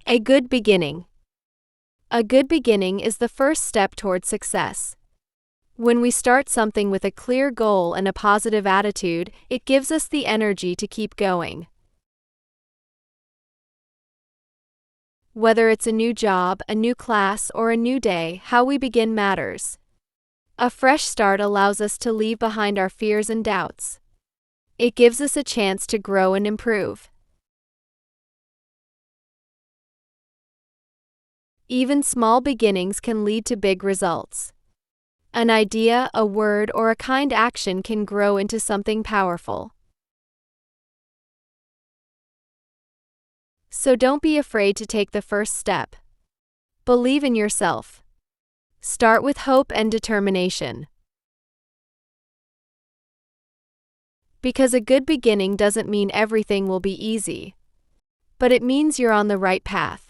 A good beginning. A good beginning is the first step toward success. When we start something with a clear goal and a positive attitude, it gives us the energy to keep going. Whether it's a new job, a new class, or a new day, how we begin matters. A fresh start allows us to leave behind our fears and doubts. It gives us a chance to grow and improve. Even small beginnings can lead to big results. An idea, a word, or a kind action can grow into something powerful. So don't be afraid to take the first step. Believe in yourself. Start with hope and determination. Because a good beginning doesn't mean everything will be easy, but it means you're on the right path.